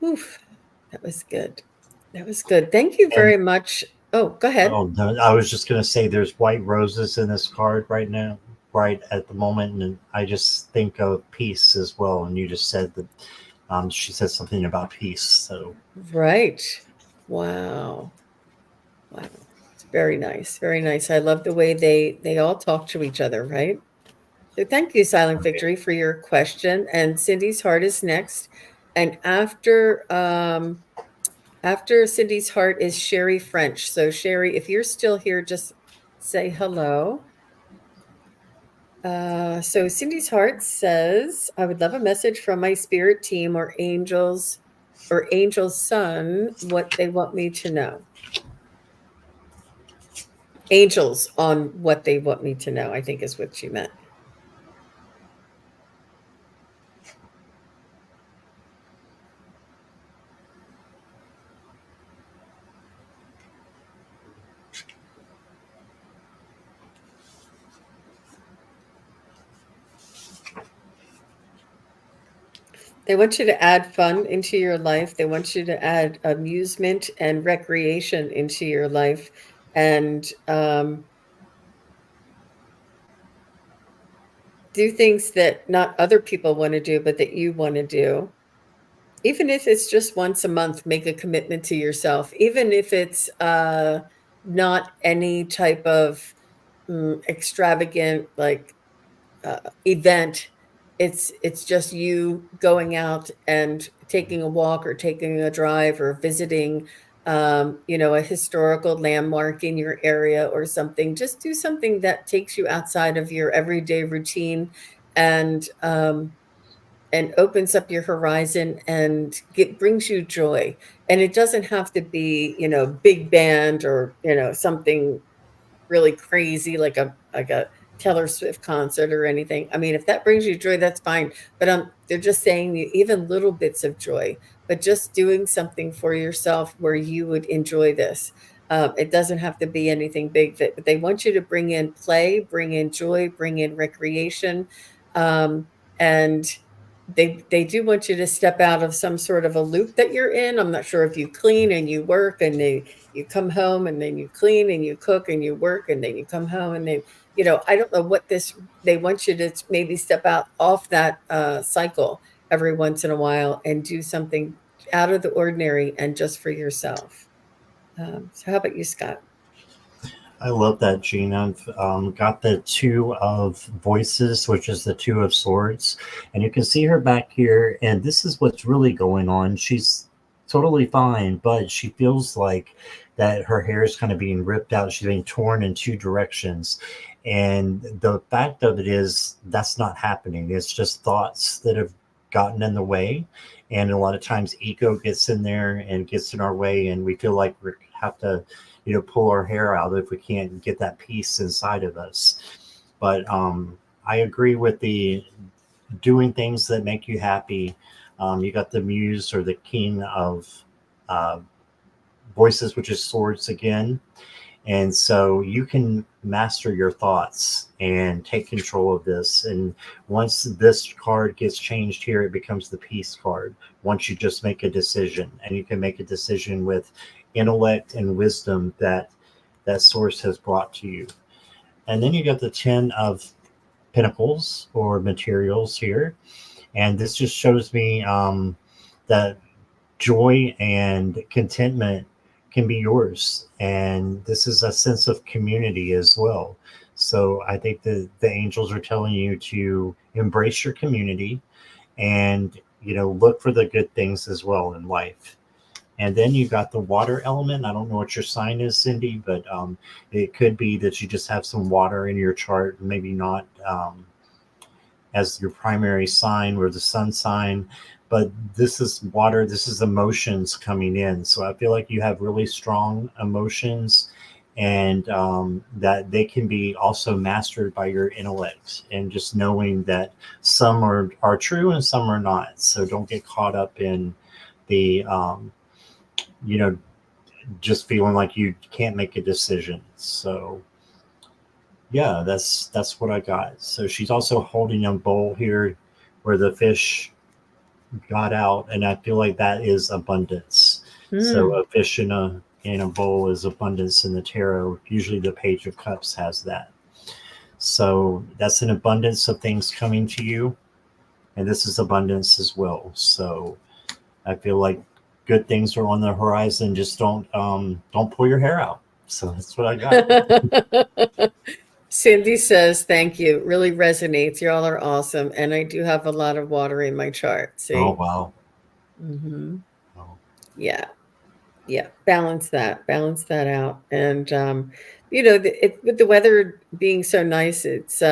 Oof, that was good. That was good. Thank you And very much. Oh, go ahead. oh, no, I was just going to say there's white roses in this card right now, right at the moment. And I just think of peace as well. And you just said that she said something about peace. So, Right. Wow. Wow. It's very nice. Very nice. I love the way they all talk to each other, right? So thank you, Silent okay. Victory, for your question. And Cindy's Heart is next. And after After Cindy's heart is Sherry French. So Sherry, if you're still here, just say hello. So Cindy's heart says, I would love a message from my spirit team or angel's son, what they want me to know. Angels on what they want me to know, I think is what she meant. They want you to add fun into your life. They want you to add amusement and recreation into your life, and do things that not other people want to do, but that you want to do. Even if it's just once a month, make a commitment to yourself. Even if it's not any type of extravagant like event. It's just you going out and taking a walk or taking a drive or visiting a historical landmark in your area or something. Just do something that takes you outside of your everyday routine and opens up your horizon and brings you joy. And it doesn't have to be, big band or, something really crazy like a Taylor Swift concert or anything. I mean, if that brings you joy, that's fine. But they're just saying even little bits of joy, but just doing something for yourself where you would enjoy this. It doesn't have to be anything big. But they want you to bring in play, bring in joy, bring in recreation, and they do want you to step out of some sort of a loop that you're in. I'm not sure if you clean and you work and you come home and then you clean and you cook and you work and then you come home and then I don't know what they want you to maybe step out off that cycle every once in a while and do something out of the ordinary and just for yourself. So how about you, Scott? I love that, Gene. I've got the Two of Voices, which is the Two of Swords. And you can see her back here. And this is what's really going on. She's totally fine, but she feels like that her hair is kind of being ripped out. She's being torn in two directions. And the fact of it is, that's not happening. It's just thoughts that have gotten in the way. And a lot of times, ego gets in there and gets in our way. And we feel like we have to pull our hair out if we can't get that peace inside of us. But I agree with the doing things that make you happy. You got the muse or the king of uh, voices, which is swords again. And so you can master your thoughts and take control of this. And once this card gets changed here, it becomes the peace card. Once you just make a decision, and you can make a decision with intellect and wisdom that that source has brought to you. And then you got the 10 of Pentacles or materials here. And this just shows me that joy and contentment can be yours. And this is a sense of community as well. So I think the angels are telling you to embrace your community and, look for the good things as well in life. And then you got the water element. I don't know what your sign is, Cindy, but it could be that you just have some water in your chart, maybe not as your primary sign or the sun sign, but this is water. This is emotions coming in. So I feel like you have really strong emotions, and that they can be also mastered by your intellect and just knowing that some are true and some are not. So don't get caught up in the you know, just feeling like you can't make a decision. So yeah, that's what I got. So she's also holding a bowl here where the fish got out, and I feel like that is abundance. So Hmm. a fish in a bowl is abundance in the tarot. Usually the Page of Cups has that. So that's an abundance of things coming to you, and this is abundance as well. So I feel like good things are on the horizon. Just don't pull your hair out. So that's what I got. Cindy says, thank you. Really resonates. Y'all are awesome. And I do have a lot of water in my chart. Oh See? wow. Hmm. Oh. Yeah. Yeah, balance that out. And with the weather being so nice, it's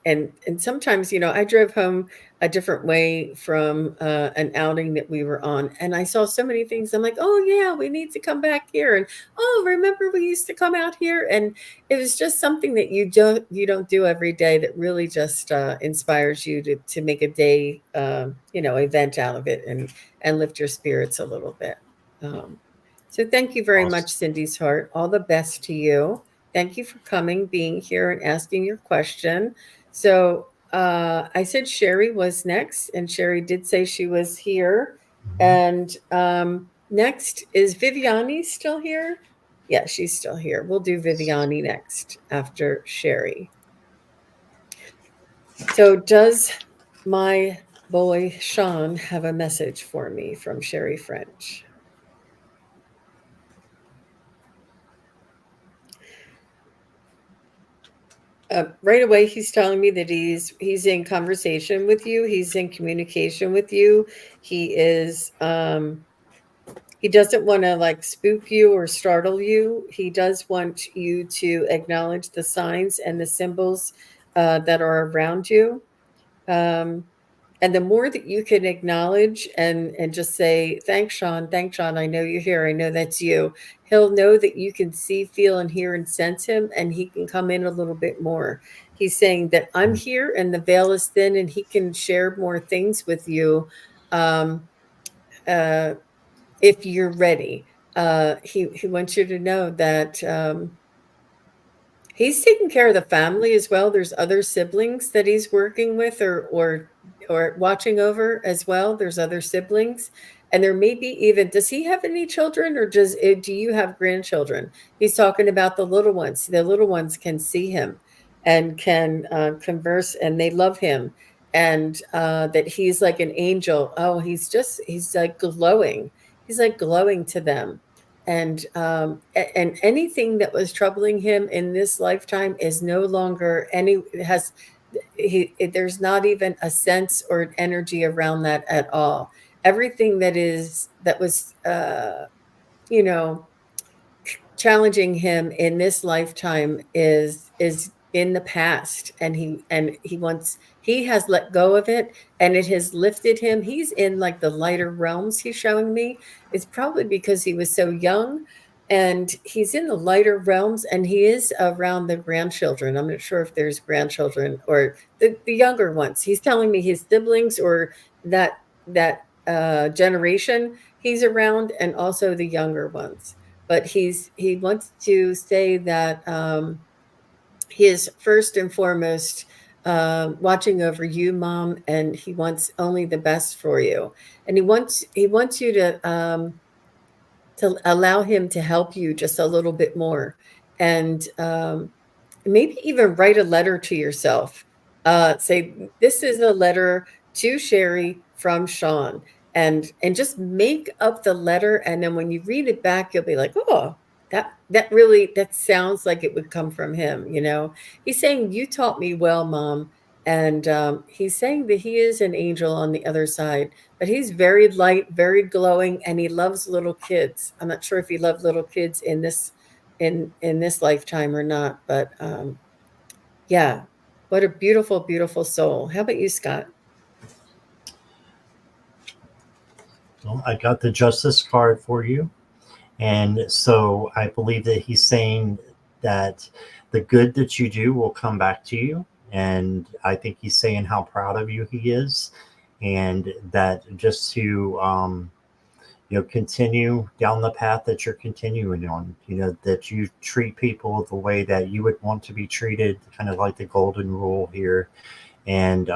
and sometimes, I drove home a different way from an outing that we were on, and I saw so many things. I'm like, oh yeah, we need to come back here. And oh, remember we used to come out here. And it was just something that you don't do every day, that really just inspires you to make a day, event out of it, and lift your spirits a little bit. um, so thank you very Awesome. much, Cindy's Heart. All the best to you. Thank you for coming, being here, and asking your question. So I said Sherry was next, and Sherry did say she was here. Mhm. And next is Viviani still here? Yeah, she's still here. We'll do Viviani next after Sherry. So does my boy Sean have a message for me from Sherry French? Right away, he's telling me that he's in conversation with you. He's in communication with you. He is. He doesn't want to like spook you or startle you. He does want you to acknowledge the signs and the symbols that are around you. Um, and the more that you can acknowledge and just say, thanks Sean, I know you're here, I know that's you, he'll know that you can see, feel, and hear and sense him, and he can come in a little bit more. He's saying that I'm here and the veil is thin, and he can share more things with you, um, uh, if you're ready. He wants you to know that he's taking care of the family as well. There's other siblings that he's working with, or watching over as well. There's other siblings, and there may be even, does he have any children, or do you have grandchildren? He's talking about the little ones. The little ones can see him and can converse, and they love him, and that he's like an angel. Oh, he's like glowing. He's like glowing to them. And anything that was troubling him in this lifetime is no longer any has there's not even a sense or an energy around that at all. Everything that was you know challenging him in this lifetime is in the past, and he has let go of it, and it has lifted him. He's in like the lighter realms, he's showing me. It's probably because he was so young, and he's in the lighter realms, and he is around the grandchildren. I'm not sure if there's grandchildren or the younger ones. He's telling me his siblings, or that generation he's around, and also the younger ones. But he wants to say that he is first and foremost watching over you, Mom, and he wants only the best for you, and he wants you to allow him to help you just a little bit more, and maybe even write a letter to yourself. Say, this is a letter to Sherry from Sean, and just make up the letter. And then when you read it back, you'll be like, oh, that sounds like it would come from him. He's saying, you taught me well, Mom. And he's saying that he is an angel on the other side, but he's very light, very glowing, and he loves little kids. I'm not sure if he loved little kids in this lifetime or not, but yeah, what a beautiful, beautiful soul. How about you, Scott? Well, I got the justice card for you. And so I believe that he's saying that the good that you do will come back to you. And I think he's saying how proud of you he is. And that just to, continue down the path that you're continuing on, that you treat people the way that you would want to be treated, kind of like the golden rule here. And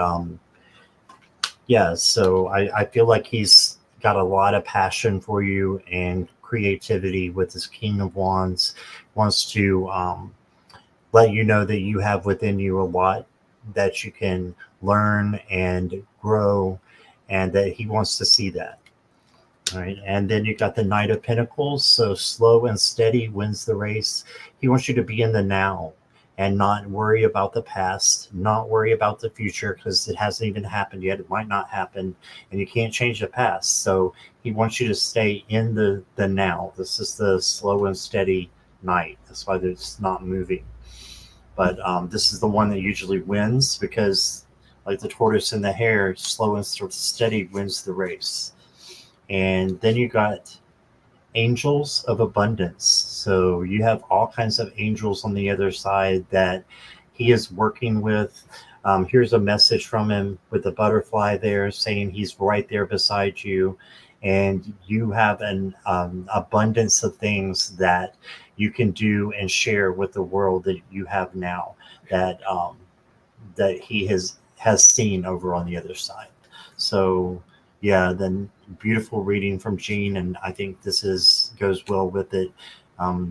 yeah, so I feel like he's got a lot of passion for you and creativity with his King of Wands, wants to let you know that you have within you a lot that you can learn and grow, and that he wants to see that. All right. And then you got the Knight of Pentacles. So slow and steady wins the race. He wants you to be in the now. and not worry about the past, not worry about the future because it hasn't even happened yet. It might not happen, and you can't change the past. So he wants you to stay in the now. This is the slow and steady night. That's why it's not moving. But this is the one that usually wins because, like the tortoise and the hare, slow and steady wins the race. And then you got angels of abundance. So you have all kinds of angels on the other side that he is working with. Here's a message from him with the butterfly there saying he's right there beside you. And you have an abundance of things that you can do and share with the world that you have now that that he has seen over on the other side. So yeah, then beautiful reading from Jean, and I think this is goes well with it.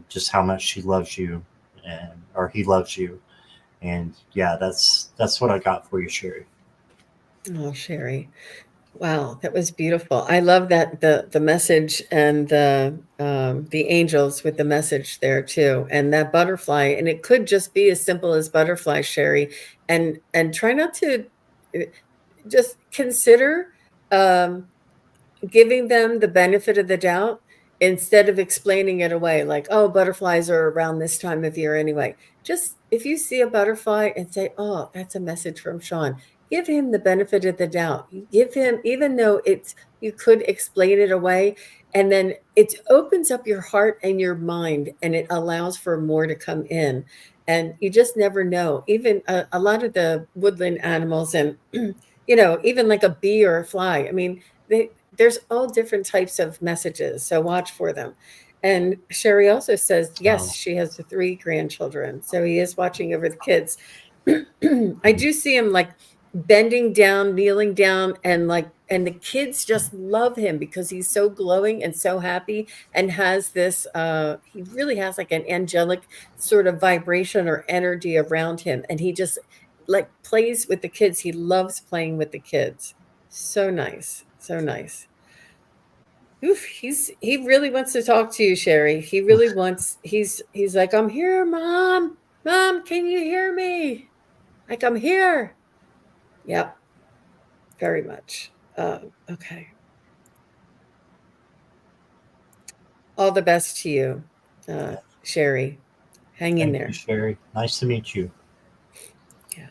Just how much she loves you, and or he loves you, and yeah, that's what I got for you, Sherry. Oh, Sherry. Wow, that was beautiful. I love that the message and the angels with the message there too, and that butterfly. And it could just be as simple as butterfly, Sherry. And try not to uh, just consider um, giving them the benefit of the doubt instead of explaining it away like, oh, butterflies are around this time of year anyway. Just if you see a butterfly and say, oh, that's a message from Sean, give him the benefit of the doubt. Give him, even though it's, you could explain it away, and then it opens up your heart and your mind and it allows for more to come in. And you just never know. Even a lot of the woodland animals, and even like a bee or a fly, I mean, there's all different types of messages, so watch for them. And Sherry also says, yes, Oh, she has the 3 grandchildren, so he is watching over the kids. I do see him like bending down, kneeling down, and the kids just love him because he's so glowing and so happy, and has this he really has like an angelic sort of vibration or energy around him, and he just like plays with the kids. He loves playing with the kids. So nice. So nice. Oof, he really wants to talk to you, Sherry. He really wants, he's like, I'm here, Mom. Mom, can you hear me? Like, I'm here. Yep, very much. Okay. All the best to you, yeah. Sherry. Hang in Thank you, there. Sherry. Nice to meet you. Yeah.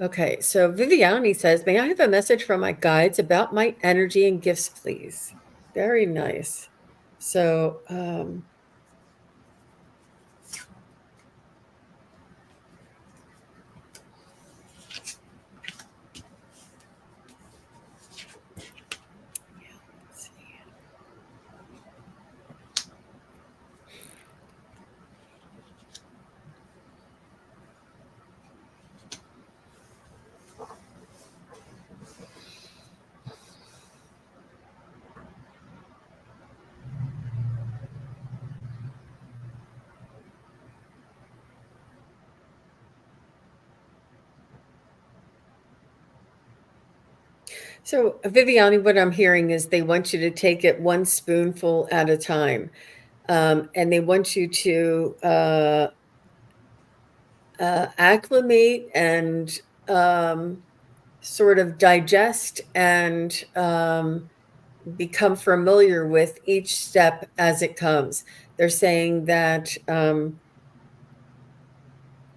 Okay. So Viviani says, may I have a message from my guides about my energy and gifts, please? Very nice. So, let's see. So, Viviani, what I'm hearing is they want you to take it one spoonful at a time. And they want you to acclimate and um, sort of digest and become familiar with each step as it comes. They're saying that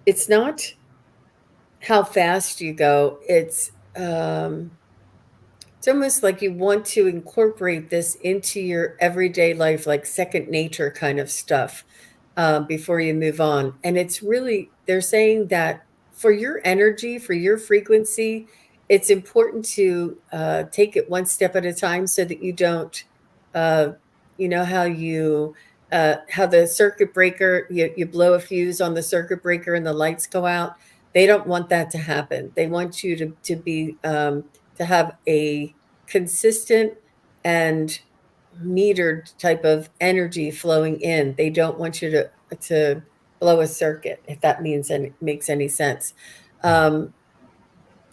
it's not how fast you go, it's almost like you want to incorporate this into your everyday life, like second nature kind of stuff, before you move on. And it's really, they're saying that for your energy, for your frequency, it's important to take it one step at a time so that you don't, uh, you know, how the circuit breaker, you blow a fuse on the circuit breaker and the lights go out. They don't want that to happen. They want you to be, to have a consistent and metered type of energy flowing in. They don't want you to blow a circuit, if that means any makes any sense. Um,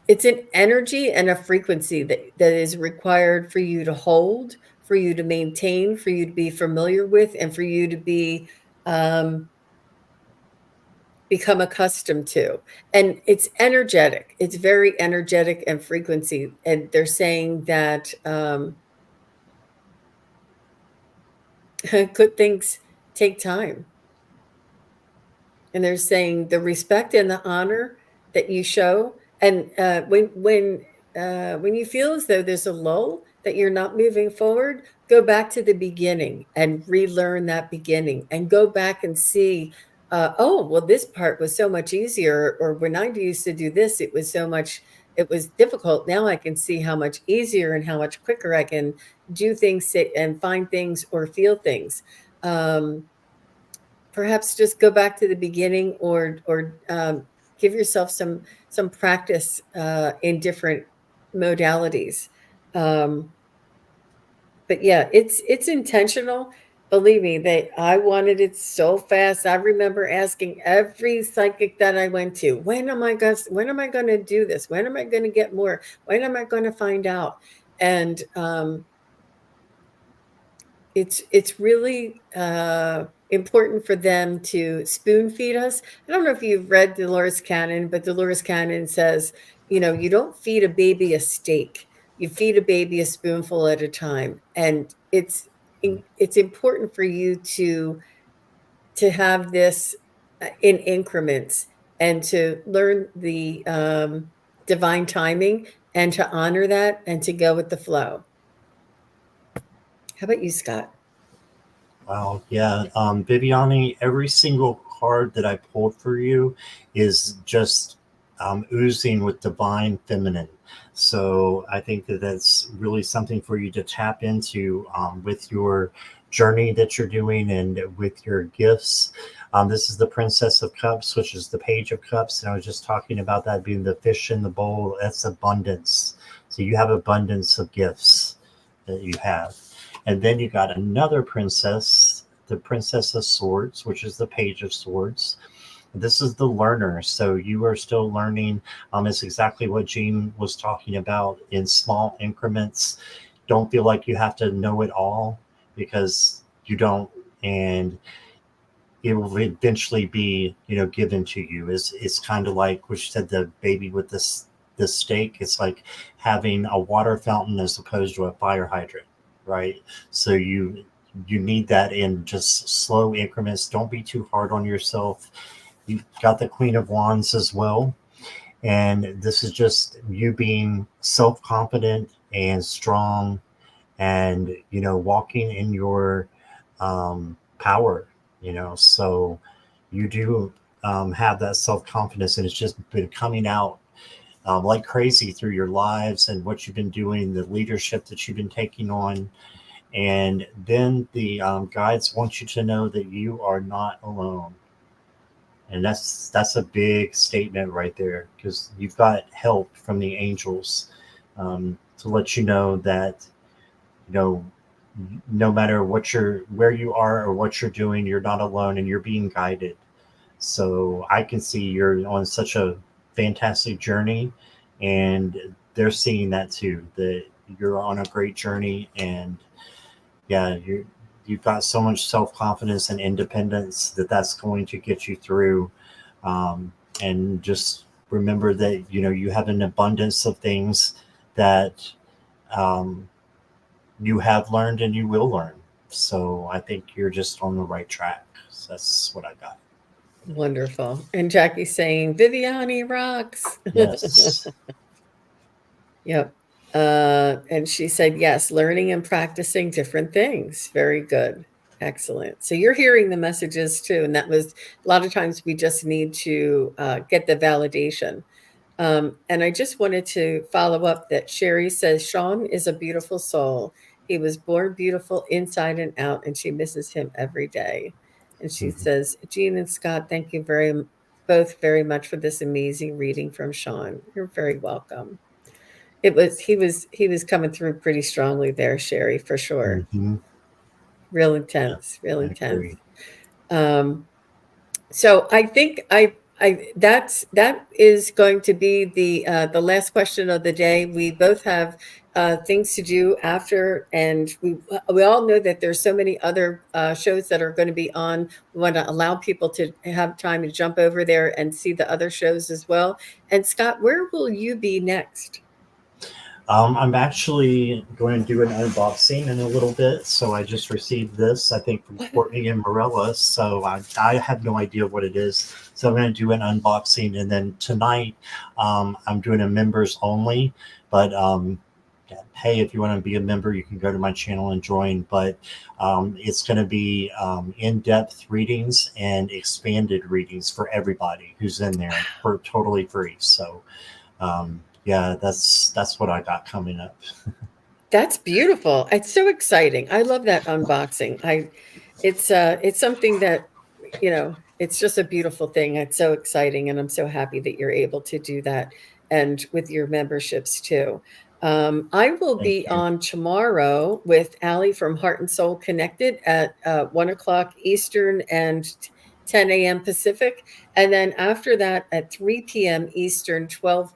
it's an energy and a frequency that is required for you to hold, for you to maintain, for you to be familiar with, and for you to um, become accustomed to. And it's energetic. It's very energetic and frequency. And they're saying that good things take time. And they're saying the respect and the honor that you show, and when you feel as though there's a lull that you're not moving forward, go back to the beginning and relearn that beginning, and go back and see. Oh, well, this part was so much easier, or when I used to do this, it was so much. It was difficult. Now I can see how much easier and how much quicker I can do things and find things or feel things. Um, Perhaps just go back to the beginning, or give yourself some practice in different modalities. Um, but yeah, it's intentional. Believe me, that I wanted it so fast. I remember asking every psychic that I went to, when am I going to do this? When am I going to get more? When am I going to find out? And it's really important for them to spoon feed us. I don't know if you've read Dolores Cannon, but Dolores Cannon says, you don't feed a baby a steak. You feed a baby a spoonful at a time. And it's important for you to have this in increments, and to learn the divine timing, and to honor that, and to go with the flow. How about you, Scott? Wow, yeah. Viviani, every single card that I pulled for you is just oozing with divine feminine. So I think that that's really something for you to tap into with your journey that you're doing and with your gifts. This is the Princess of Cups, which is the Page of Cups. And I was just talking about that being the fish in the bowl. That's abundance. So you have abundance of gifts that you have. And then you got another princess, the Princess of Swords, which is the Page of Swords. This is the learner. So you are still learning. It's exactly what Jean was talking about, in small increments. Don't feel like you have to know it all, because you don't. And it will eventually be, given to you. It's kind of like what you said, the baby with this steak. It's like having a water fountain as opposed to a fire hydrant, right? So you need that in just slow increments. Don't be too hard on yourself. You've got the Queen of Wands as well, and this is just you being self-confident and strong, and walking in your power. So you do have that self-confidence, and it's just been coming out like crazy through your lives and what you've been doing, the leadership that you've been taking on. And then the guides want you to know that you are not alone. And that's a big statement right there, because you've got help from the angels to let you know that, you know, no matter where you are or what you're doing, you're not alone, and you're being guided. So I can see you're on such a fantastic journey, and they're seeing that too, that you're on a great journey. And yeah, you've got so much self-confidence and independence that's going to get you through. And just remember that you have an abundance of things that um, you have learned and you will learn. So I think you're just on the right track. So that's what I got. Wonderful. And Jackie's saying, Viviani rocks. Yes. Yep. And she said, yes, learning and practicing different things. Very good. Excellent. So you're hearing the messages too. And that was a lot of times we just need to get the validation. And I just wanted to follow up that Sherry says Sean is a beautiful soul. He was born beautiful inside and out, and she misses him every day. And she Mhm. says, Jean and Scott, thank you both very much for this amazing reading from Sean. You're very welcome. He was coming through pretty strongly there, Sherry, for sure. Mhm. Real Yeah, intense, real I intense. agree. Um, so I think That is going to be the last question of the day. We both have things to do after, and we all know that there's so many other shows that are going to be on. We want to allow people to have time to jump over there and see the other shows as well. And Scott, where will you be next? I'm actually going to do an unboxing in a little bit. So I just received this, I think, from What? Courtney and Morella. So I have no idea what it is. So I'm going to do an unboxing. And then tonight, I'm doing a members only. But hey, if you want to be a member, you can go to my channel and join. But it's going to be in-depth readings and expanded readings for everybody who's in there for totally free. So yeah, that's what I got coming up. That's beautiful. It's so exciting. I love that unboxing. It's something that, it's just a beautiful thing. It's so exciting, and I'm so happy that you're able to do that and with your memberships too. I will Thank be you. on tomorrow with Allie from Heart and Soul Connected at 1 o'clock Eastern and 10 a.m. Pacific. And then after that at 3 p.m. Eastern, 12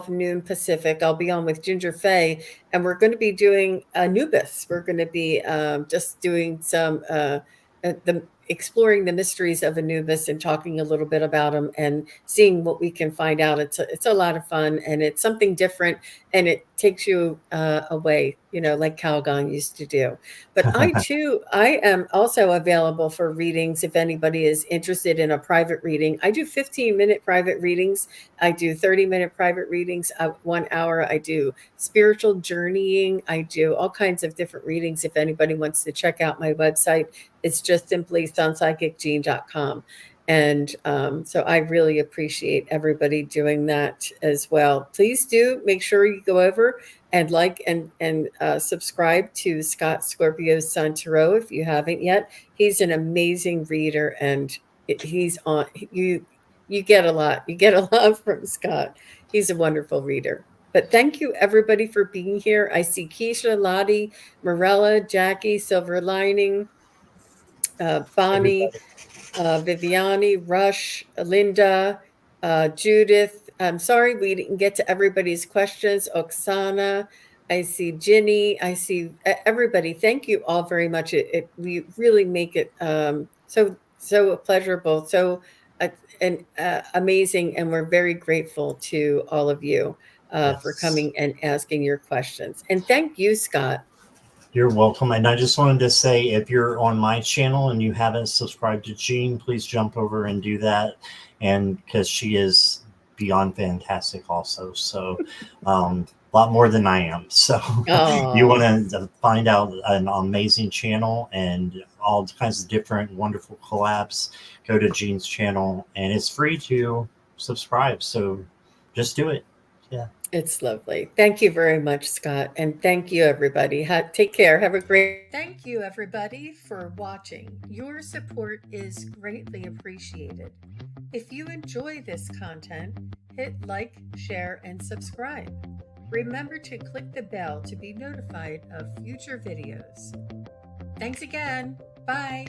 noon Pacific, I'll be on with Ginger Faye, and we're going to be doing Anubis. We're going to be just doing some the exploring the mysteries of Anubis and talking a little bit about them and seeing what we can find out. It's a lot of fun, and it's something different, and it takes you away, like Calgon used to do. But I am also available for readings if anybody is interested in a private reading. I do 15-minute private readings. I do 30-minute private readings, 1 hour. I do spiritual journeying. I do all kinds of different readings. If anybody wants to check out my website, it's just simply sunpsychicgene.com. And so I really appreciate everybody doing that as well. Please do make sure you go over and like and subscribe to Scott Scorpio's Sun Tarot if you haven't yet. He's an amazing reader, and he's on you. You get a lot. You get a lot from Scott. He's a wonderful reader. But thank you, everybody, for being here. I see Keisha, Lottie, Morella, Jackie, Silver Lining, Bonnie, Everybody. Viviani, Rush, Linda, Judith. I'm sorry we didn't get to everybody's questions. Oksana, I see Ginny, I see everybody. Thank you all very much. We really make it so pleasurable, so uh, and amazing, and we're very grateful to all of you for Yes. coming and asking your questions. And thank you, Scott. You're welcome. And I just wanted to say, if you're on my channel and you haven't subscribed to Jean, please jump over and do that. And because she is beyond fantastic also. So a lot more than I am. So you Oh, want to find out an amazing channel and all kinds of different wonderful collabs, go to Jean's channel, and it's free to subscribe. So just do it. Yeah. it's lovely. Thank you very much, Scott. And thank you, everybody. Take care. Have a great. Thank you, everybody, for watching. Your support is greatly appreciated. If you enjoy this content, hit like, share, and subscribe. Remember to click the bell to be notified of future videos. Thanks again. Bye.